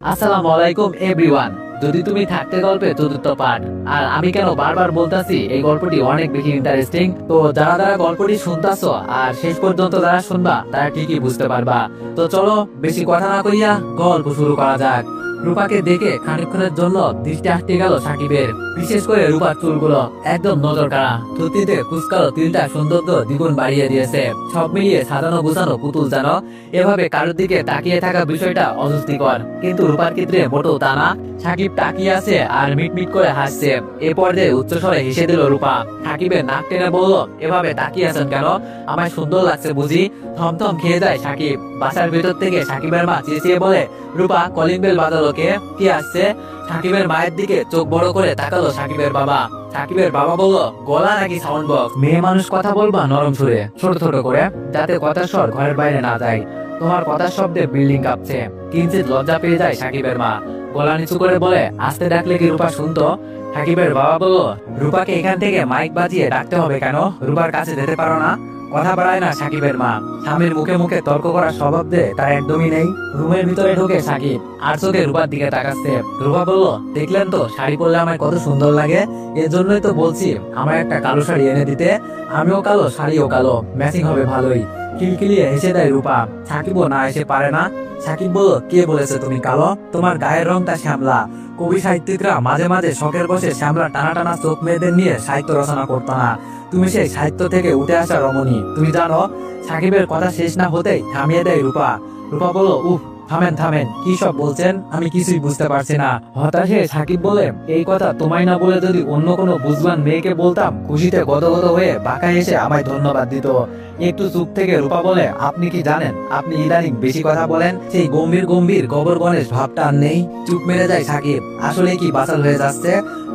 আসসালামু আলাইকুম এভরিওয়ান। যদি তুমি থাকতে গল্পে চতুর্থ পার্ট। আর আমি কেন বারবার বলতাছি এই গল্পটি অনেক বেশি ইন্টারেস্টিং, তো যারা যারা গল্পটি শুনতাছো আর শেষ পর্যন্ত যারা শুনবা তারা ঠিকই বুঝতে পারবা। তো চলো বেশি কথা না কইয়া গল্প শুরু করা যাক। রূপাকে দেখে খানিকক্ষণের জন্য দৃষ্টি আটকে গেল সাকিবের, বিশেষ করে রূপার চুলগুলো একদম নজর কাড়া, ধুতিতে কুচকালো তিলটা সৌন্দর্য দ্বিগুণ বাড়িয়ে দিয়েছে। সব মিলিয়ে সাজানো গুছানো পুতুল যেন। এভাবে কারোর দিকে তাকিয়ে থাকা বিষয়টা অস্বস্তিকর, কিন্তু রূপার ক্ষেত্রে মোটেও তা না। সাকিব তাকিয়ে আছে আর মিটমিট করে হাসছে। এ পর্যায়ে উচ্চস্বরে হেসে দিল রূপা। সাকিবের নাক টেনে বলল, এভাবে তাকিয়ে আছেন কেন? আমায় সুন্দর লাগছে বুঝি? থমথম খেয়ে যায় সাকিব। বাসার ভেতর থেকে সাকিবের মা চেঁচিয়ে বলে, রূপা কলিং বেল বাজালো কে? কে আসছে? সাকিবের মায়ের দিকে চোখ বড় করে তাকালো সাকিবের বাবা। সাকিবের বাবা বলল, গলা নাকি সাউন্ড বক্স? মেয়ে মানুষ কথা বলবা নরম সুরে, ছোট ছোট করে, যাতে কথার স্বর ঘরের বাইরে না যায়। তোমার কথার শব্দে বিল্ডিং কাঁপছে। কিঞ্চিত লজ্জা পেয়ে যায় সাকিবের মা। গলা নিচু করে বলে, আস্তে ডাকলে কি রূপা শুনতো? সাকিবের বাবা বলল, রূপাকে এখান থেকে মাইক বাজিয়ে ডাকতে হবে কেন? রূপার কাছে যেতে পারো না? কথা বাড়ায় না সাকিবের মা। স্বামীর মুখে মুখে তর্ক করার স্বভাব যে তার একদমই নেই। রুমের ভিতরে ঢুকে সাকিব আর চোখে রূপার দিকে তাকাচ্ছে। রূপা বলল, দেখলেন তো শাড়ি পরলে আমায় কত সুন্দর লাগে? এর জন্যই তো বলছি আমার একটা কালো শাড়ি এনে দিতে। আমিও কালো, শাড়িও কালো, ম্যাচিং হবে ভালোই। কিলকিলিয়ে হেসে দেয় রূপা। সাকিবও না এসে পারে না। সাকিব বলল, কে বলেছে তুমি কালো? তোমার গায়ের রংটা শ্যামলা। কবি সাহিত্যিকরা মাঝে মাঝে শখের বসে শ্যামলা টানা টানা চোখ মেয়েদের নিয়ে সাহিত্য রচনা করতো না? তুমি সেই সাহিত্য থেকে উঠে আসা রমণী, তুমি জানো? সাকিবের কথা শেষ না হতেই থামিয়ে দেয় রূপা। রূপা বলল, উফ, থামেন থামেন, কি সব বলছেন? আমি কিছুই বুঝতে পারছি না। হতাশে সাকিব বলে, এই কথা তোমায় না বলে যদি অন্য কোনো বুঝবান মেয়েকে বলতাম, খুশিতে গদগদ হয়ে বাঁকা এসে আমায় ধন্যবাদ দিত। একটু চুপ থেকে রূপা বলে, আপনি কি জানেন আপনি ইদানিং বেশি কথা বলেন? সেই গম্ভীর গম্ভীর গোবর গণেশ ভাবটা আর নেই। চুপ মেরে যায় সাকিব। আসলে কি বাচাল হয়ে যাচ্ছে?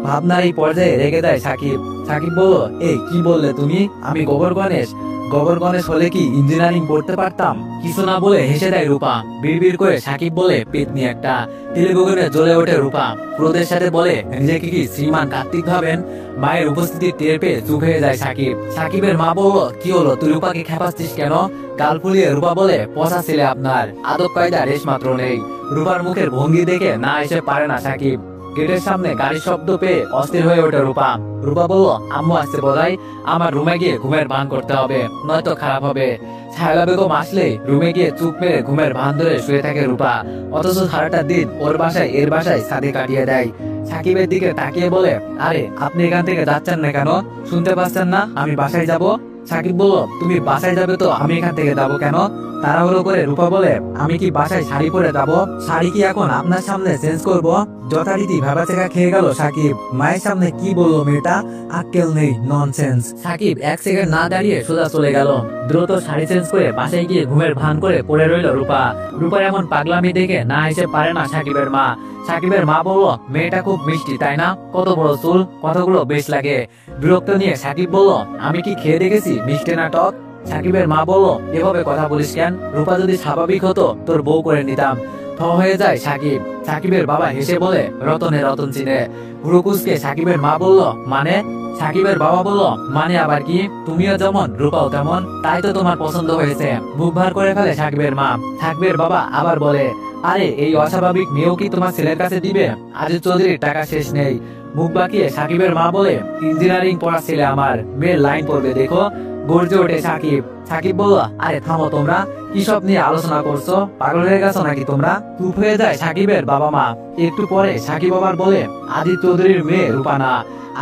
ভাবনার এই পর্যায়ে রেগে যায় সাকিব। সাকিব বলল, এই কি বললে তুমি? আমি গোবর গণেশ? গোবর গণেশ হলে কি ইঞ্জিনিয়ারিং পড়তে পারতাম? কিছু না বলে হেসে দেয় রূপা। বিড়বিড় করে সাকিব বলে, পেতনি একটা। তিলগুগনে জ্বলে ওঠে রূপা। ক্রোধের সাথে বলে, নিজেকে কি শ্রীমান কার্তিক ভাবেন? মায়ের উপস্থিতি টের পেয়ে চুপ হয়ে যায় সাকিব। সাকিবের মা বলল, কি হলো, তুই রূপাকে খেপাচ্ছিস কেন? গাল ফুলিয়ে রূপা বলে, পচা ছেলে আপনার, আদব কায়দা রেশ মাত্র নেই। রূপার মুখের ভঙ্গি দেখে না এসে পারে না সাকিব। গেটের সামনে গাড়ির শব্দ পেয়ে অস্থির হয়ে ওঠে রূপা। রূপা বলল, আম্মু আসছে বোধহয়, আমার রুমে গিয়ে ঘুমের ভান করতে হবে, নয়তো খারাপ হবে। ছায়লা বেগম আসলে রুমে গিয়ে চুপ মেরে ঘুমের ভান ধরে শুয়ে থাকে রূপা। অথচ সারাটা দিন ওর বাসায় এর বাসায় ছাদে কাটিয়ে দেয়। সাকিবের দিকে তাকিয়ে বলে, আরে আপনি এখান থেকে যাচ্ছেন না কেন? শুনতে পাচ্ছেন না আমি বাসায় যাব? সাকিব বলল, তুমি বাসায় যাবে তো আমি এখান থেকে যাবো কেন? তাড়াহুড়ো করে রূপা বলে, আমি কি বাসায় শাড়ি পরে যাব? শাড়ি কি এখন আপনার সামনে চেঞ্জ করব? যথারীতি ভাবাচেকা খেয়ে গেল সাকিব। মায়ের সামনে কি বললো মেয়েটা? আক্কেল নেই, ননসেন্স। সাকিব এক সেকেন্ড না দাঁড়িয়ে সোজা চলে গেল। দ্রুত শাড়ি চেঞ্জ করে বাসায় গিয়ে ঘুমের ভান করে পড়ে রইল রূপা। রূপার এমন পাগলামি দেখে না এসে পারে না সাকিবের মা। সাকিবের মা বলল, মেয়েটা খুব মিষ্টি তাই না? কত বড় চুল, কতগুলো বেশ লাগে। বিরক্ত নিয়ে সাকিব বলল, আমি কি খেয়ে দেখেছি মিষ্টি নাটক? সাকিবের মা বলল, এভাবে কথা বলিস কেন? রূপা যদি স্বাভাবিক হতো তোর বউ করে নিতাম। থ হয়ে যায় সাকিব। সাকিবের বাবা হেসে বলে, রতনে রতন চিনে। হুড়কুসকে সাকিবের মা বলল, মানে? সাকিবের বাবা বলল, মানে আবার কি? তুমিও যেমন রূপাও তেমন, তাই তো তোমার পছন্দ হয়েছে। মুখ ভার করে ফেলে সাকিবের মা। সাকিবের বাবা আবার বলে, আরে এই অস্বাভাবিক মেয়েও কি তোমার ছেলের কাছে দিবে? আজিজ চৌধুরীর টাকা শেষ নেই। মুখ বাঁকিয়ে সাকিবের মা বলে, ইঞ্জিনিয়ারিং পড়া ছেলে আমার, মেয়ের লাইন পড়বে দেখো। গর্জে ওঠে সাকিব। সাকিব বলল, আরে থামো তোমরা, কি সব নিয়ে আলোচনা করছো? পাগল হয়ে গেছো নাকি তোমরা? চুপ হয়ে যায় সাকিবের বাবা মা। একটু পরে সাকিব আবার বলে, আজিজ চৌধুরীর মেয়ে রূপা না।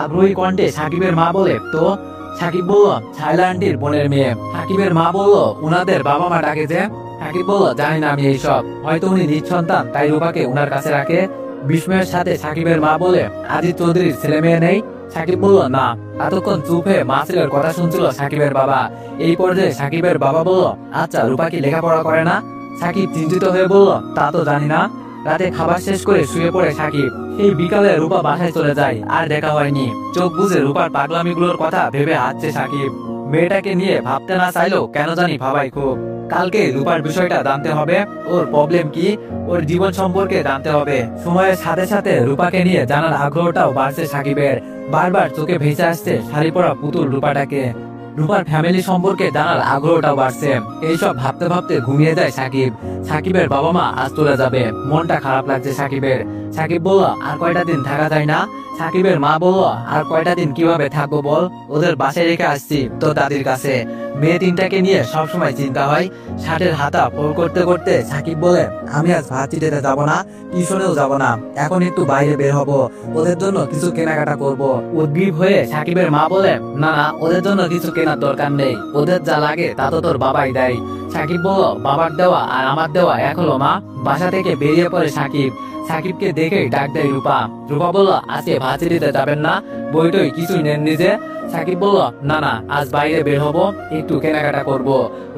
আগ্রহী কণ্ঠে সাকিবের মা বলে, তো? সাকিব বলল, ছায়লা আন্টির বোনের মেয়ে। সাকিবের মা বলল, উনাদের বাবা মা ডাকে যে? সাকিব বলল, জানি না আমি এইসব, হয়তো উনি নিজ সন্তান তাই রূপাকে উনার কাছে রাখে। বিস্ময়ের সাথে সাকিবের মা বলে, আজিজ চৌধুরীর ছেলে মেয়ে নেই? সাকিব বলল, না। এতক্ষণ চুপ হয়ে মা ছেলের কথা শুনছিল সাকিবের বাবা। এই পর্যায়ে সাকিবের বাবা বলল, আচ্ছা রূপা কি লেখাপড়া করে না? সাকিব চিন্তিত হয়ে বলল, তা তো জানি না। রাতে খাবার শেষ করে শুয়ে পড়ে সাকিব। এই বিকালে রূপা বাসায় চলে যায়, আর দেখা হয়নি। চোখ বুঝে রূপার পাগলামিগুলোর কথা ভেবে হাসছে সাকিব। মেয়েটাকে নিয়ে ভাবতে না চাইলেও কেন জানি ভাবাই খুব। কালকে রূপার বিষয়টা জানতে হবে, ওর প্রবলেম কি, ওর জীবন সম্পর্কে জানতে হবে। সময়ের সাথে সাথে রূপাকে নিয়ে জানার আগ্রহটাও বাড়ছে সাকিবের। বারবার চোখে ভেসে আসছে শাড়ি পরা পুতুল রূপাটাকে। রূপার ফ্যামিলি সম্পর্কে জানার আগ্রহটাও বাড়ছে। এইসব ভাবতে ভাবতে ঘুমিয়ে যায় সাকিব। সাকিবের বাবা মা আজ চলে যাবে, মনটা খারাপ লাগছে সাকিবের। সাকিব বলল, আর কয়টা দিন থাকা যায় না? সাকিবের মা বলল, আর কয়টা দিন কিভাবে থাকবো বল, ওদের বাসায় রেখে আসছি তো দাদির কাছে। মেয়ে তিনটাকে নিয়ে সবসময় চিন্তা হয়। শার্টের হাতা ফোল্ড করতে করতে সাকিব বলে, আমি আজ ভার্সিটিতে যাব না, টিউশনেও যাব না, এখন একটু বাইরে বের হব, ওদের জন্য কিছু কেনাকাটা করব। উদ্গ্রীব হয়ে সাকিবের মা বলে, না না, ওদের জন্য কিছু কেনার দরকার নেই, ওদের যা লাগে তা তো তোর বাবাই দেয়। সাকিব বলল, বাবার দেওয়া আর আমার দেওয়া এক হলো মা। বাসা থেকে বেরিয়ে পড়ে সাকিব। সাকিবকে দেখেই ডাক দেয় রূপা। রূপা বলল, আজকে ভার্সিটিতে যাবেন না? বইটই কিছুই নেন নিজে? সাকিব বলল, না না, আজ বাইরে বের হবো, একটু কেনাকাটা করব।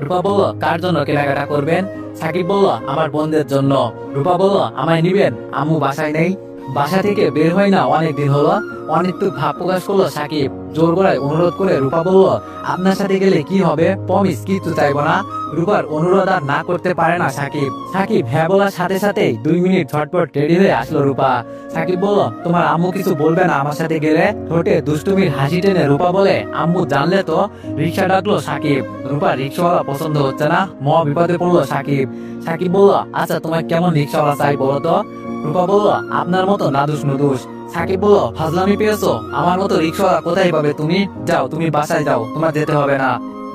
রূপা বলল, কার জন্য কেনাকাটা করবেন? সাকিব বলল, আমার বোনদের জন্য। রূপা বলল, আমায় নিবেন? আম্মু বাসায় নেই। বাসা থেকে বের হয় না অনেক দিন হলো। অনেকটুক ভাব প্রকাশ করলো সাকিব। জোর গলায় অনুরোধ করে রূপা বলল, আপনার সাথে গেলে কি হবে, প্রমিস, কিছু চাইবো না। রূপার অনুরোধ আর না করতে পারে না সাকিব। সাকিব হ্যাঁ বলার সাথে সাথেই 2 মিনিট ঝটপট রেডি হয়ে আসলো রূপা। সাকিব বলল, তোমার আম্মু কিছু বলবে না আমার সাথে গেলে? ঠোঁটে দুষ্টুমির হাসি টেনে রূপা বলে, আম্মু জানলে তো। রিক্সা ডাকলো সাকিব। রূপা রিক্সাওয়ালা পছন্দ হচ্ছে না, মহা বিপদে পড়লো সাকিব। সাকিব বলল, আচ্ছা তোমার কেমন রিক্সাওয়ালা চাই বলো তো? রূপা বলল, আপনার মতো নাদুস নুদুস। সাকিব বলল, ফাজলামি পেয়েছো? আমার মতো রিক্সাওয়ালা কোথায় পাবে তুমি? যাও, তুমি বাসায় যাও, তোমার যেতে হবে না।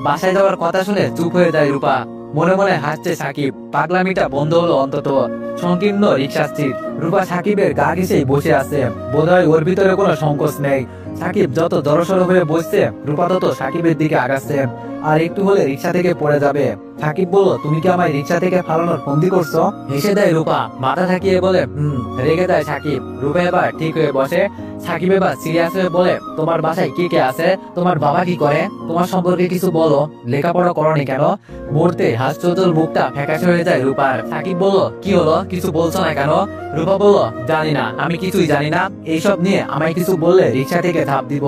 বাসায় যাওয়ার কথা শুনে চুপ হয়ে যায় রূপা। মনে মনে হাসছে সাকিব। পাগলামিটা বন্ধ হলো অন্তত। সংকীর্ণ রিক্সার সিট। রূপা সাকিবের গা ঘেঁষেই বসে আছে। বোধহয় ওর ভিতরে কোনো সংকোচ নেই। সাকিব যত জড়সড় হয়ে বসছে, রূপা তত সাকিবের দিকে আগাচ্ছে। আর একটু হলে রিক্সা থেকে পড়ে যাবে। সাকিব বলল, তুমি কি আমায় রিক্সা থেকে ফালানোর ফন্দি করছো? হেসে দেয় রূপা, মাথা ঠাকিয়ে বলে, রেগে দেয় সাকিব। রূপা এবার ঠিক হয়ে বসে। সাকিব এবার সিরিয়াস হয়ে বলে, তোমার বাসায় কে কে আছে? তোমার বাবা কি করে? তোমার সম্পর্কে কিছু বলো। লেখাপড়া করনি কেন? মুহূর্তে হাস্যজ্জ্বল মুখটা ফ্যাকাশে হয়ে যায় রূপার। সাকিব বলল, কি হলো, কিছু বলছো না কেন? রূপা বলল, জানি না, আমি কিছুই জানি না। এইসব নিয়ে আমায় কিছু বললে রিক্সা থেকে ঝাঁপ দিব।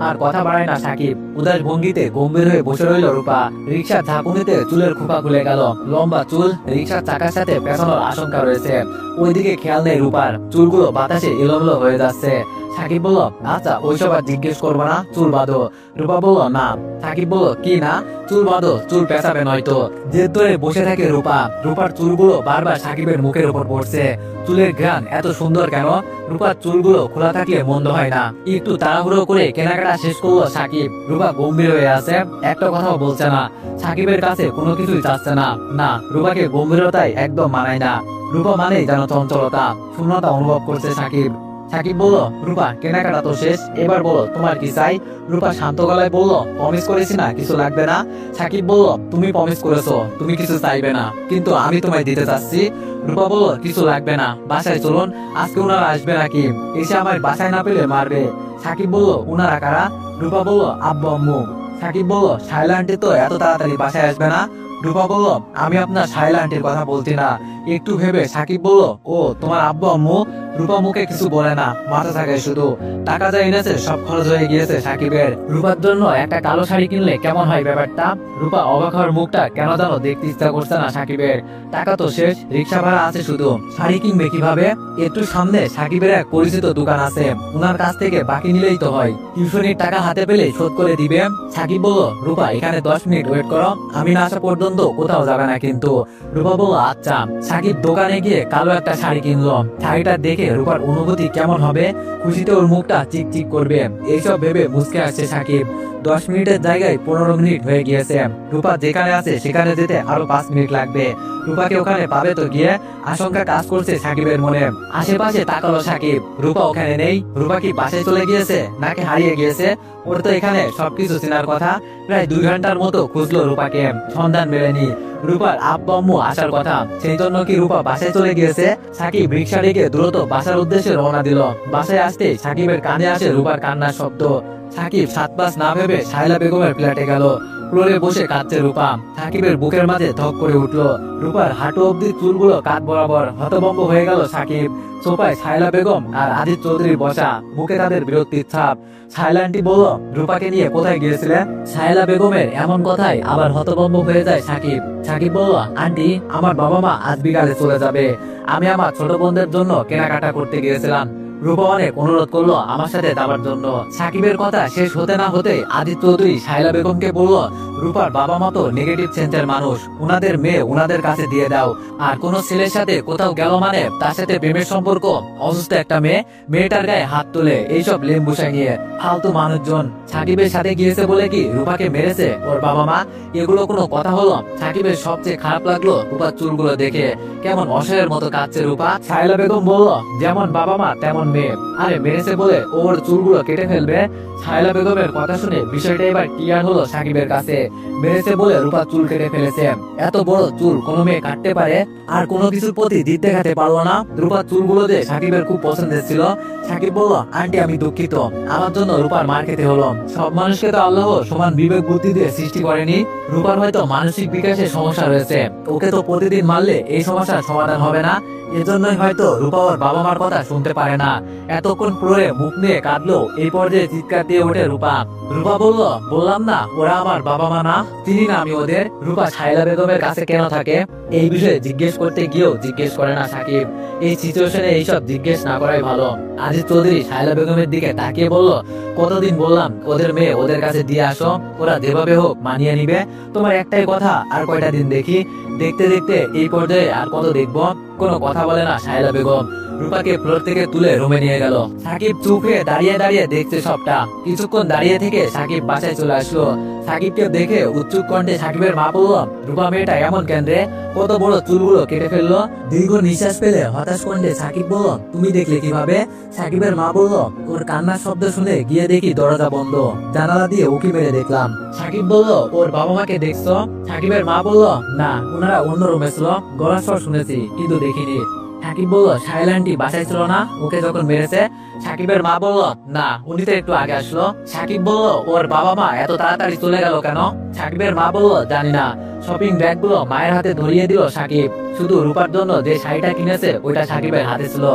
আর কথা বাড়ায় না সাকিব। উদাস ভঙ্গিতে গম্ভীর হয়ে বসে রইল রূপা। রিক্সার ঝাঁকুনিতে চুলের খোপা খুলে গেল। লম্বা চুল রিক্সার চাকার সাথে পেছানোর আশঙ্কা রয়েছে। ওইদিকে খেয়াল নেই রূপার। চুলগুলো বাতাসে এলোমেলো হয়ে যাচ্ছে। সাকিব বলল, আচ্ছা ওইসব আর জিজ্ঞেস করবো না, চুল বাঁধো। রূপা বলল, না। সাকিব বলল, কি না? চুল বাঁধো, চুল পেঁচাবে নয়তো। জেদ ধরে বসে থাকে রূপা। রূপার চুলগুলো বারবার সাকিবের মুখের উপর পড়ছে। চুলের ঘ্রাণ এত সুন্দর কেন? রূপার চুলগুলো খোলা থাকলে মন্দ হয় না। একটু তাড়াহুড়ো করে কেনাকাটা শেষ করলো সাকিব। রূপা গম্ভীর হয়ে আছে, একটা কথাও বলছে না। সাকিবের কাছে কোনো কিছুই চাচ্ছে না। না, রূপাকে গম্ভীরতায় একদম মানায় না। রূপা মানেই যেন চঞ্চলতা, শূন্যতা অনুভব করছে সাকিব। সাকিব বলল, রূপা কেনাকাটা তো শেষ, এবার বলো তোমার কি চাই? রূপা শান্ত গলায় বলল, প্রমিস করেছি না কিছু লাগবে না। সাকিব বলল, তুমি প্রমিস করেছো তুমি কিছু চাইবে না, কিন্তু আমি তোমায় দিতে চাচ্ছি। রূপা বলল, কিছু লাগবে না, বাসায় চলুন। আজকে উনারা আসবে নাকি? এসে আমার বাসায় না পেলে মারবে। সাকিব বলল, উনারা কারা? রূপা বলল, আব্বু আম্মু। সাকিব বলল, শাইলা আন্টি তো এত তাড়াতাড়ি বাসায় আসবে না। রূপা বলল, আমি আপনার শাইলা আন্টির কথা বলছি না। একটু ভেবে সাকিব বলল, ও তোমার আব্বু আম্মু। রূপা মুখে কিছু বলে না, মাথা থাকে শুধু। টাকা যা এনেছে সব খরচ হয়ে গিয়েছে সাকিবের। রূপার জন্য একটা কালো শাড়ি কিনলে কেমন হয় ব্যাপারটা? রূপা অবাক হওয়ার মুখটা কেন যেন দেখতে ইচ্ছা করছে না সাকিবের। টাকা তো শেষ, রিক্সা ভাড়া আছে শুধু। শাড়ি কিনবে কিভাবে? একটু সামনে সাকিবের এক পরিচিত দোকান আছে, উনার কাছ থেকে বাকি নিলেই তো হয়। টিউশনির টাকা হাতে পেলে শোধ করে দিবে। সাকিব বলল, রূপা এখানে 10 মিনিট ওয়েট করো, আমি না আসা পর্যন্ত কোথাও যাবে না কিন্তু। রূপা বলল, আচ্ছা। সাকিব দোকানে গিয়ে কালো একটা শাড়ি কিনলো। শাড়িটা দেখে রূপার অনুভূতি কেমন হবে? খুশিতে ওর মুখটা চিকচিক করবে। এইসব ভেবে মুচকে আসছে সাকিব। 10 মিনিটের জায়গায় 15 মিনিট হয়ে গিয়েছে। রূপা যেখানে আছে সেখানে যেতে আরো 5 মিনিট লাগবে। রূপাকে ওখানে পাবে তো গিয়ে? আশঙ্কা কাজ করছে সাকিবের মনে। আশেপাশে তাকালো সাকিব, রূপা ওখানে নেই। রূপা কি বাসায় চলে গিয়েছে নাকি হারিয়ে গিয়েছে? ওর তো এখানে সবকিছু চেনার কথা। প্রায় 2 ঘন্টার মতো খুঁজলো রূপাকে, সন্ধান মেলেনি। রূপার আব্বু আম্মু আসার কথা, সেই জন্য কি রূপা বাসায় চলে গিয়েছে? সাকিব রিক্সা রেখে দ্রুত বাসার উদ্দেশ্যে রওনা দিল। বাসায় আসতে সাকিবের কানে আসে রূপার কান্নার শব্দ। সাকিব 7-5 না ভেবে শায়লা বেগমের ফ্ল্যাটে গেল। ফ্লোরে বসে কাঁদছে রূপা। সাকিবের বুকের মাঝে ধক করে উঠলো। রূপার হাঁটু অব্দি চুলগুলো কাঁধ বরাবর। হতভম্ব হয়ে গেল সাকিব। সোফায় শায়লা বেগম আর আজিজ চৌধুরী বসা, বুকে তাদের বিরক্তির ছাপ। শায়লা আন্টি বলল, রূপাকে নিয়ে কোথায় গিয়েছিলে? শায়লা বেগমের এমন কথায় আবার হতভম্ব হয়ে যায় সাকিব। সাকিব বলল, আন্টি আমার বাবা মা আজ বিকালে চলে যাবে, আমি আমার ছোট বোনদের জন্য কেনাকাটা করতে গিয়েছিলাম। রূপা অনেক অনুরোধ করলো আমার সাথে যাবার জন্য। সাকিবের কথা শেষ হতে না হতে আদিত চৌধুরী শায়লা বেগমকে বলল, রূপার বাবা মা তো নেগেটিভ সেন্সের মানুষ, উনাদের মেয়ে উনাদের কাছে দিয়ে দাও। আর কোন ছেলের সাথে কোথাও গেল মানে তার সাথে প্রেমের সম্পর্ক। অসুস্থ একটা মেয়েটার গায়ে হাত তুলে এইসব লেম্বুসাই নিয়ে ফালতু মানুষজন। সাকিবের সাথে গিয়েছে বলে কি রূপাকে মেরেছে ওর বাবা মা? এগুলো কোনো কথা হলো? সাকিবের সবচেয়ে খারাপ লাগলো রূপার চুলগুলো দেখে, কেমন অসহায়ের মতো কাঁদছে রূপা। শায়লা বেগম বলল, যেমন বাবা মা তেমন মেয়ে, আরে মেরেছে বলে ওর চুলগুলো কেটে ফেলবে? শায়লা বেগমের কথা শুনে বিষয়টা এবার ক্লিয়ার হলো সাকিবের কাছে। মেরেছে বলে রূপা চুল কেটে ফেলেছে। এত বড় চুল কোনো মেয়ে কাটতে পারে? আর কোনো কিছুর প্রতি জিদ দেখাতে পারলো না? রূপার চুলগুলো যে সাকিবের খুব পছন্দের ছিল। সাকিব বলল, আন্টি আমি দুঃখিত, আমার জন্য রূপার মার খেতে হলো। সব মানুষকে তো আল্লাহ সমান বিবেক বুদ্ধি দিয়ে সৃষ্টি করেনি। রূপার হয়তো মানসিক বিকাশের সমস্যা রয়েছে, ওকে তো প্রতিদিন মারলে এই সমস্যার সমাধান হবে না। এজন্যই হয়তো রূপা ওর বাবা মার কথা শুনতে পারে না। এতক্ষণ পুরো মুখ নিয়ে কাঁদলো, এই পর্যায়ে চিৎকার দিয়ে ওঠে রূপা। রূপা বলল, বললাম না ওরা আমার বাবা মা না, চিনি না আমি ওদের। রূপা শায়লা বেগমের কাছে কেন থাকে এই বিষয়ে জিজ্ঞেস করতে গিয়েও জিজ্ঞেস করে না সাকিব। এই সিচুয়েশনে এইসব জিজ্ঞেস না করাই ভালো। আজিজ চৌধুরী শায়লা বেগমের দিকে তাকিয়ে বলল, কতদিন বললাম ওদের মেয়ে ওদের কাছে দিয়ে আসো, ওরা যেভাবে হোক মানিয়ে নিবে। তোমার একটাই কথা, আর কয়টা দিন দেখি? দেখতে দেখতে এই পর্যায়ে আর কত দেখবো? কোনো কথা বলে না শায়লা বেগম। রূপাকে ফ্লোর থেকে তুলে রুমে নিয়ে গেল। সাকিব চুপ হয়ে দাঁড়িয়ে দাঁড়িয়ে দেখছে সবটা। কিছুক্ষণ দাঁড়িয়ে থেকে সাকিব বাসায় চলে আসলো। সাকিবকে দেখে উচ্চুক কণ্ঠে সাকিবের মা বলল, রূপা মেয়েটা এমন কেন রে, কত বড় চুলগুলো কেটে ফেললো? দীর্ঘ নিঃশ্বাস ফেলে হতাশ কণ্ঠে সাকিব বলল, তুমি দেখলে কিভাবে? সাকিবের মা বলল, ওর কান্নার শব্দ শুনে গিয়ে দেখি দরজা বন্ধ, জানালা দিয়ে উকি মেরে দেখলাম। সাকিব বলল, ওর বাবা মাকে দেখছো? সাকিবের মা বলল, না, ওনারা অন্য রুমে ছিল, গলার স্বর শুনেছি কিন্তু দেখিনি। সাকিব বলল, শায়লা আন্টি বাসায় ছিল না ওকে যখন মেরেছে? সাকিবের মা বলল, না, উনি তো একটু আগে আসলো। সাকিব বলল, ওর বাবা মা এত তাড়াতাড়ি চলে গেল কেন? সাকিবের মা বলল, জানি না। শপিং ব্যাগ গুলো মায়ের হাতে ধরিয়ে দিল সাকিব। শুধু রূপার জন্য যে শাড়িটা কিনেছে ওইটা সাকিবের হাতে ছিল।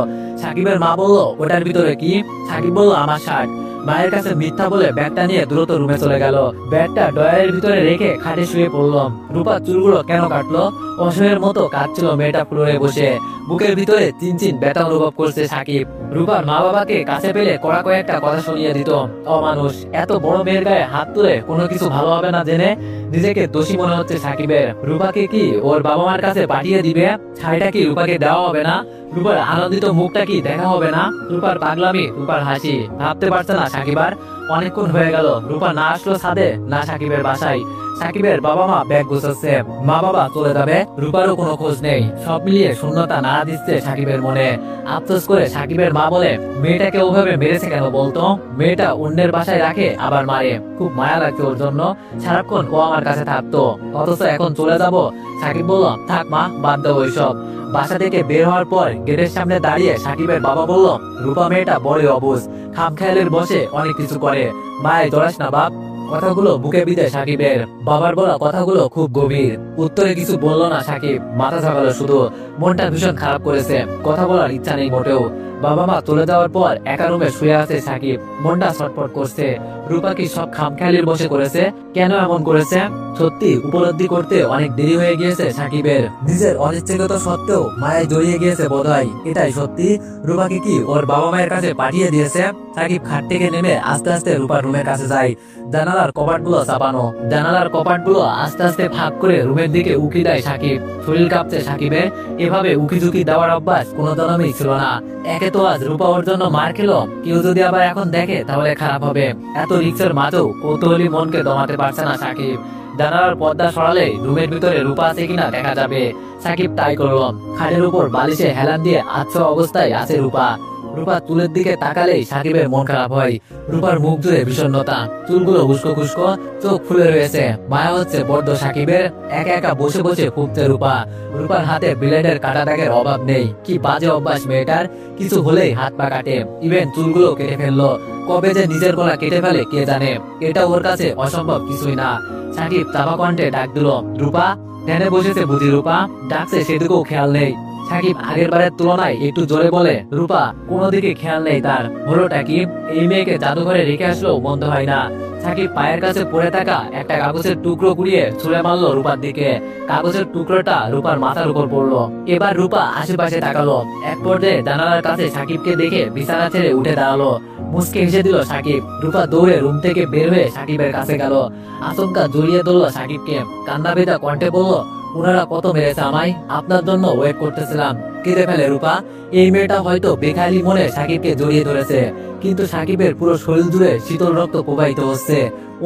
সাকিবের মা বলল, ওটার ভিতরে কি? সাকিব বলল, আমার শার্ট। মায়ের কাছে মিথ্যা বলে ব্যাগটা নিয়ে দ্রুত রুমে চলে গেল। ব্যাগটা ড্রয়ারের ভিতরে রেখে খাটে শুয়ে পড়লো। রূপার চুলগুলো কেন কাটলো? অসহায়ের মতো কাঁদছিল মেয়েটা ফ্লোরে বসে। বুকের ভিতরে চিনচিন ব্যথা অনুভব করছে সাকিব। রূপার মা বাবাকে কাছে পেলে কড়া কয়েকটা কথা শুনিয়ে দিত। অমানুষ, এত বড় মেয়ের গায়ে হাত তুলে কোনো কিছু ভালো হবে না জেনে নিজেকে দোষী মনে হচ্ছে সাকিবের। রূপাকে কি ওর বাবা মার কাছে পাঠিয়ে দিবে? শাড়িটা কি রূপাকে দেওয়া হবে না? রূপার আনন্দিত মুখটা কি দেখা হবে না? রূপার পাগলামি, রূপার হাসি ভাবতে পারছে না সাকিব আর। অনেকক্ষণ হয়ে গেল রূপা না আসলো ছাদে, না সাকিবের বাসায়। সাকিবের বাবা মা ব্যাগ গুছাচ্ছে, মা বাবা চলে যাবে, রূপারও কোনো খোঁজ নেই। সব মিলিয়ে শূন্যতা নাড়া দিচ্ছে সাকিবের মনে। আফসোস করে সাকিবের মা বলে, মেয়েটাকে ওভাবে মেরেছে কেন বলতো? মেয়েটা অন্যের বাসায় রাখে আবার মারে, খুব মায়া লাগছে ওর জন্য, সারাক্ষণ ও আমার কাছে থাকতো, অথচ এখন চলে যাব। সাকিব বলল, থাক মা, বাদ দাও ওইসব। বাসা থেকে বের হওয়ার পর গেটের সামনে দাঁড়িয়ে সাকিবের বাবা বলল, রূপা মেয়েটা বড়ই অবুঝ, খামখেয়ালের বসে অনেক কিছু করে, মায়ে জড়াস না বাপ। কথাগুলো বুকে বিঁধে সাকিবের। বাবার বলা কথাগুলো খুব গভীর। উত্তরে কিছু বললো না সাকিব, মাথা ঝাঁকালো শুধু। মনটা ভীষণ খারাপ করেছে, কথা বলার ইচ্ছা নেই মোটেও। বাবা মা চলে যাওয়ার পর একা রুমে শুয়ে আছে সাকিব, মনটা ছটফট করছে। রূপা কি সব খামখেয়ালির বসে করেছে? কেন এমন করেছে? সত্যি উপলব্ধি করতে অনেক দেরি হয়ে গিয়েছে সাকিবের। নিজের অনিচ্ছাকৃত সত্ত্বেও মায়ের জড়িয়ে গিয়েছে বোধহয়, এটাই সত্যি। রূপাকে কি ওর বাবা মায়ের কাছে পাঠিয়ে দিয়েছে? সাকিব খাট থেকে নেমে আস্তে আস্তে রূপার রুমের কাছে যায়। জানালার কপাটগুলো চাপানো, জানালার কপাটগুলো আস্তে আস্তে ফাঁক করে রুমের দিকে উকি দেয় সাকিব। শরীর কাঁপছে সাকিবের। এভাবে উকি ঝুঁকি দেওয়ার অভ্যাস কোনো জন্মেই ছিল না। একে তো আজ রূপা ওর জন্য মার খেলো, কেউ যদি আবার এখন দেখে তাহলে খারাপ হবে। এত রিক্সের মাঝেও কৌতূহলী মনকে দমাতে পারছে না সাকিব। জানালার পর্দা সরালে রুমের ভিতরে রূপা আছে কিনা দেখা যাবে। সাকিব তাই করল। খাটের উপর বালিশে হেলান দিয়ে আচ্ছা অবস্থায় আছে রূপা। রূপা চুলের দিকে তাকালেই সাকিবের মন খারাপ হয়। রূপার মুখ জুড়ে বিষণ্ণতা, চুলগুলো উস্কো খুস্কো, চোখ ফুলে রয়েছে। মায়া হচ্ছে বড্ড সাকিবের। একা একা বসে বসে ফুঁকছে রূপা। রূপার হাতে ব্লেডের কাটা দাগের অভাব নেই। কি বাজে অভ্যাস মেয়েটার, কিছু হলেই হাত পা কাটে, ইভেন চুলগুলো কেটে ফেললো। কবে যে নিজের গলা কেটে ফেলে কে জানে। এটা ওর কাছে অসম্ভব কিছুই না। সাকিব চাপা কণ্ঠে ডাক দিল, রূপা। ধ্যানে বসেছে বুঝি রূপা, ডাকছে সেদিকেও খেয়াল নেই। সাকিব আগের বারের তুলনায় একটু জোরে বলে। রূপা কোনো দিকে খেয়াল নেই তার। হলোটা কি? এই মেয়েকে জাদুঘরে রেখে আসলেও মন্দ হয় না। সাকিব পায়ের কাছে পড়ে থাকা একটা কাগজের টুকরো কুড়িয়ে ছুঁড়ে মারলো রূপার দিকে। কাগজের টুকরোটা রূপার মাথার উপর পড়লো। এবার রূপা আশেপাশে তাকালো। এক পর্যায়ে জানালার কাছে সাকিবকে দেখে বিছানা ছেড়ে উঠে দাঁড়ালো। মুচকে হেসে দিল সাকিব। রূপা দৌড়ে রুম থেকে বের হয়ে সাকিবের কাছে গেল। আচমকা জড়িয়ে ধরল সাকিবকে। কান্না ভেজা কণ্ঠে বলল, ওনারা কত মেরেছে আমায়, আপনার জন্য ওয়েট করতেছিলাম। কেঁদে ফেলে রূপা। এই মেয়েটা হয়তো বেখালি মনে সাকিবকে জড়িয়ে ধরেছে, কিন্তু সাকিবের পুরো শরীর জুড়ে শীতল রক্ত প্রবাহিত হচ্ছে,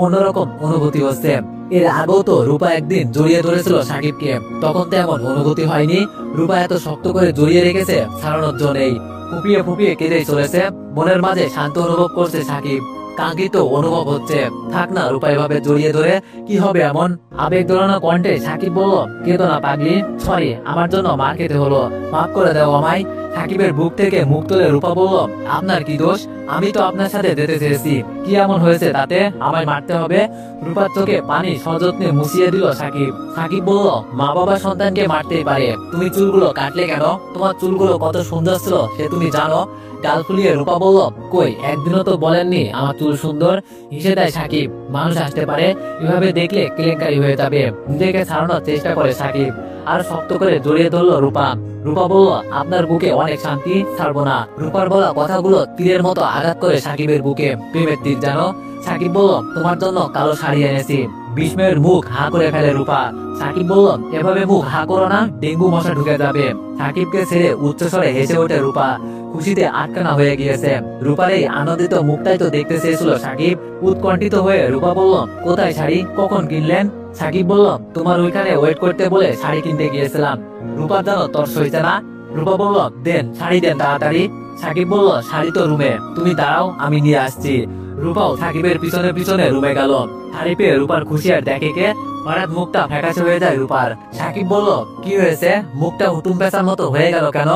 অন্যরকম অনুভূতি হচ্ছে। এর আগেও তো রূপা একদিন জড়িয়ে ধরেছিল সাকিবকে, তখন তো এমন অনুভূতি হয়নি। রূপা এত শক্ত করে জড়িয়ে রেখেছে, ছাড়ানোর জন্যই। ফুপিয়ে ফুপিয়ে কেঁদেই চলেছে। মনের মাঝে শান্ত অনুভব করছে সাকিব। কাঙ্ক্ষিত অনুভব হচ্ছে। থাক না রূপা এভাবে জড়িয়ে ধরে, কি হবে এমন? আবেগ দোলানো কণ্ঠে সাকিব বলল, কেঁদো না পাগলি, সরি আমার জন্য মার খেতে হলো, মাফ করে দাও আমায়। সাকিবের বুক থেকে মুখ তুলে রূপা বলল, আপনার কি দোষ? আমি তো আপনার সাথে যেতে চেয়েছি, কি এমন হয়েছে তাতে আমায় মারতে হবে? রূপার চোখে পানি সযত্নে মুছিয়ে দিল সাকিব। সাকিব বলল, মা বাবা সন্তানকে মারতেই পারে, তুমি চুলগুলো কাটলে কেন? তোমার চুলগুলো কত সুন্দর ছিল সে তুমি জানো? গাল ফুলিয়ে রূপা বলল, কই একদিনও তো বলেননি আমার চুল সুন্দর। হেসে দেয় সাকিব। মানুষ আসতে পারে, এভাবে দেখলে কেলেঙ্কারি হয়ে যাবে। নিজেকে ছাড়ানোর চেষ্টা করে সাকিব। আর শক্ত করে জড়িয়ে ধরলো রূপা। রূপা বলল, আপনার বুকে অনেক শান্তি, ছাড়বো না। রূপার বলা কথাগুলো তীরের মতো আঘাত করে সাকিবের বুকে। প্রেমের তীর জানো। সাকিব বলল, তোমার জন্য কালো শাড়ি এনেছি। বিস্ময়ের মুখ হা করে ফেলে রূপা। সাকিব বলল, এভাবে মুখ হা করো না, ডেঙ্গু মশা ঢুকে যাবে। সাকিবকে ছেড়ে উচ্চস্বরে হেসে ওঠে রূপা। খুশিতে আটকানা হয়ে গিয়েছে। রূপার এই আনন্দিত মুখটাই তো দেখতে চেয়েছিল সাকিব। উৎকণ্ঠিত হয়ে রূপা বলল, কোথায় শাড়ি, কখন কিনলেন? সাকিব বলল, তোমার ওইখানে ওয়েট করতে বলে শাড়ি কিনতে গিয়েছিলাম। রূপা জানো তোর সইছে না। রূপা বলল, দেন শাড়ি দেন তাড়াতাড়ি। সাকিব বলল, শাড়ি তো রুমে, তুমি দাঁড়াও আমি নিয়ে আসছি। রূপাও সাকিবের পিছনে পিছনে রুমে গেল। শাড়ি পেয়ে রূপার খুশি আর দেখে কে। হঠাৎ মুখটা ফ্যাকাশে হয়ে যায় রূপার। সাকিব বলল, কি হয়েছে, মুখটা হুতুম পেঁচার মতো হয়ে গেল কেন?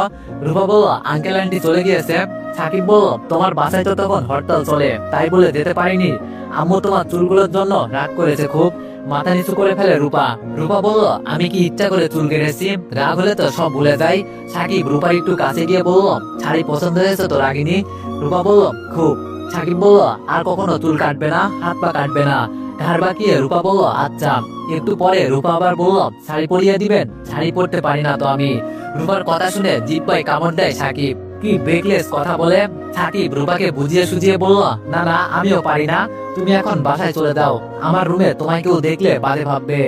রূপা বলল, আঙ্কেল আন্টি চলে গিয়েছে। সাকিব বলল, তোমার বাসায় তো তখন হরতাল চলে, তাই বলে যেতে পারিনি। আম্মু তোমার চুলগুলোর জন্য রাগ করেছে খুব। মাথা নিচু করে ফেলে রূপা। রূপা বলল, আমি কি ইচ্ছা করে চুল কেটেছি? রাগ হলে তো সব ভুলে যাই। সাকিব রূপার একটু কাছে গিয়ে বলল, শাড়ি পছন্দ হয়েছে তো রাগিনী? রূপা বলল, খুব। সাকিব বলল, আর কখনো চুল কাটবে না, হাত পা কাটবে না। ঘাড় বাঁকিয়ে রূপা বলল, আচ্ছা। একটু পরে রূপা আবার বলল, শাড়ি পরিয়ে দিবেন? শাড়ি পরতে পারি না তো আমি। রূপার কথা শুনে জিহ্বায় কামড় দেয় সাকিব। কি ব্রেকলেস কথা বলে। সাকিব রূপাকে বুঝিয়ে সুঝিয়ে বলল, না না আমিও পারি না, তুমি এখন বাসায় চলে যাও, আমার রুমে তোমায় কেউ দেখলে বাজে ভাববে।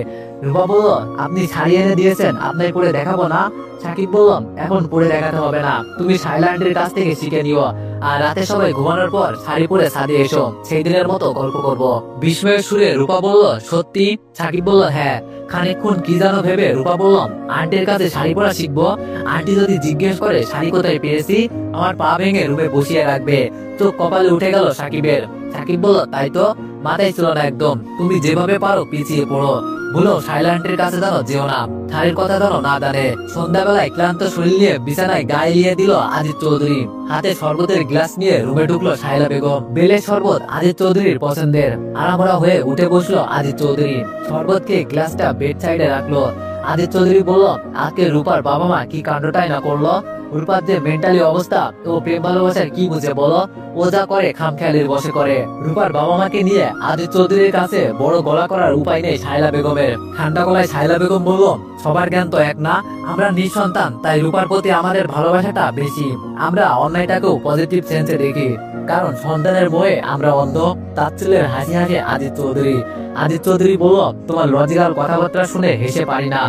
রূপা বলল, আপনি শাড়ি এনে দিয়েছেন, আপনার পরে দেখাবো না? সাকিব বলল, এখন পরে দেখাতে হবে না, তুমি শাইলা আন্টির কাছ থেকে শিখে নিও। আর রাতে সবাই ঘুমানোর পর শাড়ি পরে ছাদে এসো, সেই দিনের মতো গল্প করব। বিস্ময়ের সুরে রূপা বলল, সত্যি? সাকিব বলল, হ্যাঁ। খানিকক্ষণ কি জানো ভেবে রূপা বলল, আন্টির কাছে শাড়ি পরা শিখবো? আন্টি যদি জিজ্ঞেস করে শাড়ি কোথায় পেয়েছি, আমার পা ভেঙে রুমে বসিয়ে রাখবে। চোখ কপালে উঠে গেল সাকিবের। সাকিব বলল, তাই তো, মাথায় ছিল না একদম। তুমি যেভাবে পারো পিছিয়ে পড়ো, বলো শাইলা আন্টির কাছে জানো যেও না, শাড়ির কথা জানো না জানে। সন্ধ্যাবেলায় ক্লান্ত শরীর নিয়ে বিছানায় গায়ে লিয়ে দিল আজিজ চৌধুরী। হাতে শরবতের গ্লাস নিয়ে রুমে ঢুকলো শাইলা বেগম। বেলের শরবত আজিজ চৌধুরীর পছন্দের। আরামরা হয়ে উঠে বসলো আজিজ চৌধুরী। শরবত খেয়ে গ্লাসটা বেড সাইডে রাখলো। আজিজ চৌধুরী বলল, আজকে রূপার বাবা মা কি কাণ্ডটাই না করলো। রূপার যে মেন্টালি অবস্থা, ও প্রেম ভালোবাসার কি বুঝে বলো? ও যা করে খামখেয়ালির বসে করে। রূপার বাবা মাকে নিয়ে আজিজ চৌধুরীর কাছে বড় গলা করার উপায় নেই শাইলা বেগমের। ঠান্ডা গলায় শাইলা বেগম বলল, সবার জ্ঞান তো এক না, আমরা নিঃসন্তান, তাই রূপার প্রতি আমাদের ভালোবাসাটা বেশি। আমরা অন্যায়টাকেও পজিটিভ সেন্সে দেখি, কারণ সন্তানের মোহে আমরা অন্ধ। তাচ্ছিল্যের হাসি হাসে আজিজ চৌধুরী। আজিজ চৌধুরী বলল, তোমার লজিক্যাল কথাবার্তা শুনে হেসে পারি না।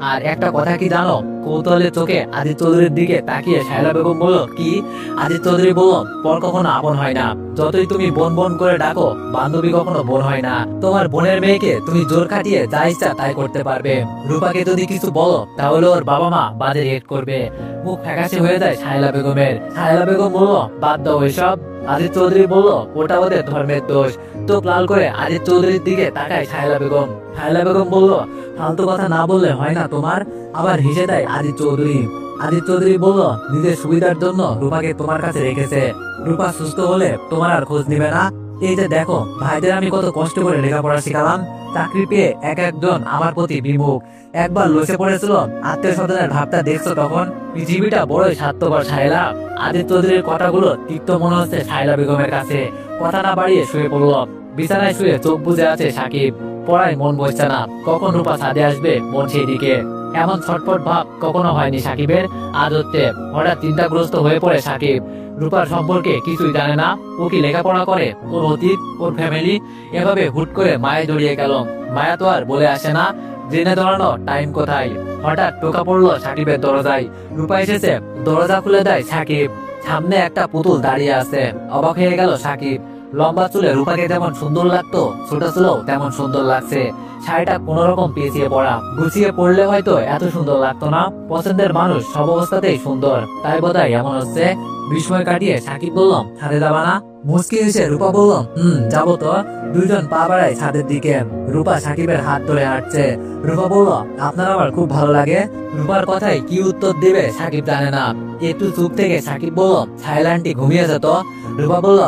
আর একটা কথা কি জানো? কৌতূহলের চোখে আজিজ চৌধুরীর দিকে তাকিয়ে শায়লা বেগম বলল, কি? আজিজ চৌধুরী বলল, পর কখনো আপন হয় না, যতই তুমি বোন বোন করে ডাকো, বান্ধবী কখনো বোন হয় না। তোমার বোনের মেয়েকে তুমি জোর খাটিয়ে যা ইচ্ছা তাই করতে পারবে। রূপাকে যদি কিছু বলো তাহলে ওর বাবা মা বাজে রিয়েক্ট করবে। মুখ ফ্যাকাশে হয়ে যায় শায়লা বেগমের। শায়লা বেগম বলল, বাদ দাও এসব। আজিজ চৌধুরী বলল, ওটা ওদের ধর্মের দোষ। চোখ লাল করে আজিজ চৌধুরীর দিকে তাকায় শায়লা বেগম। শায়লা বেগম বলল, ফালতু কথা না বললে হয় না তোমার? আবার হেসে দেয় আজিজ চৌধুরী। আজিজ চৌধুরী বলল, নিজের সুবিধার জন্য রূপাকে তোমার কাছে রেখেছে। রূপা সুস্থ হলে তোমার আর খোঁজ নিবে না। এই যে দেখো ভাইদের আমি কত কষ্ট করে লেখাপড়া শিখালাম, চাকরি পেয়ে এক একজন আমার প্রতি বিমুখ। একবার লসে পড়েছিল, আত্মীয় স্বজনের ভাবটা দেখছো তখন। পৃথিবীটা বড়ই স্বার্থপর সাহেলা। আদিত্য চৌধুরীর কথাগুলো তিক্ত মনে হচ্ছে সাহেলা বেগমের কাছে। কথা না বাড়িয়ে শুয়ে পড়ল। বিছানায় শুয়ে চোখ বুজে আছে সাকিব। পড়ায় মন বসছে না। কখন রূপা ছাদে আসবে মন সেই দিকে। এমন ছটফট ভাব কখনো হয়নি সাকিবের। আজ হচ্ছে। হঠাৎ চিন্তাগ্রস্ত হয়ে পড়ে সাকিব। রূপার সম্পর্কে কিছুই জানে না। ও কি লেখাপড়া করে, ওর অতীত, ওর ফ্যামিলি। এভাবে হুট করে মায়ে জড়িয়ে গেল। মায়া তো আর বলে আসে না। জেনে ধরানো টাইম কোথায়। হঠাৎ টোকা পড়লো সাকিবের দরজায়। রূপা এসেছে। দরজা খুলে দেয় সাকিব। সামনে একটা পুতুল দাঁড়িয়ে আছে। অবাক হয়ে গেল সাকিব। লম্বা চুলে রূপাকে যেমন সুন্দর লাগতো, ছোট চুলেও তেমন সুন্দর লাগছে। শাড়িটা কোন রকম পেঁচিয়ে পড়া। গুছিয়ে পড়লে হয়তো এত সুন্দর লাগতো না। পছন্দের মানুষ সব অবস্থাতেই সুন্দর, তাই বোধহয় এমন হচ্ছে। বিস্ময় কাটিয়ে সাকিব বললাম, ছাদে যাবা না? মুচকি এসে রূপা বললাম, যাবো তো। দুইজন পা বাড়ায় ছাদের দিকে। রূপা সাকিবের হাত ধরে হাঁটছে। রূপা বলল, আপনার আমার খুব ভালো লাগে। রূপার কথায় কি উত্তর দেবে সাকিব জানে না। একটু চুপ থেকে সাকিব বলল, ছাইলা আন্টি ঘুমিয়েছে তো? রূপা বলল,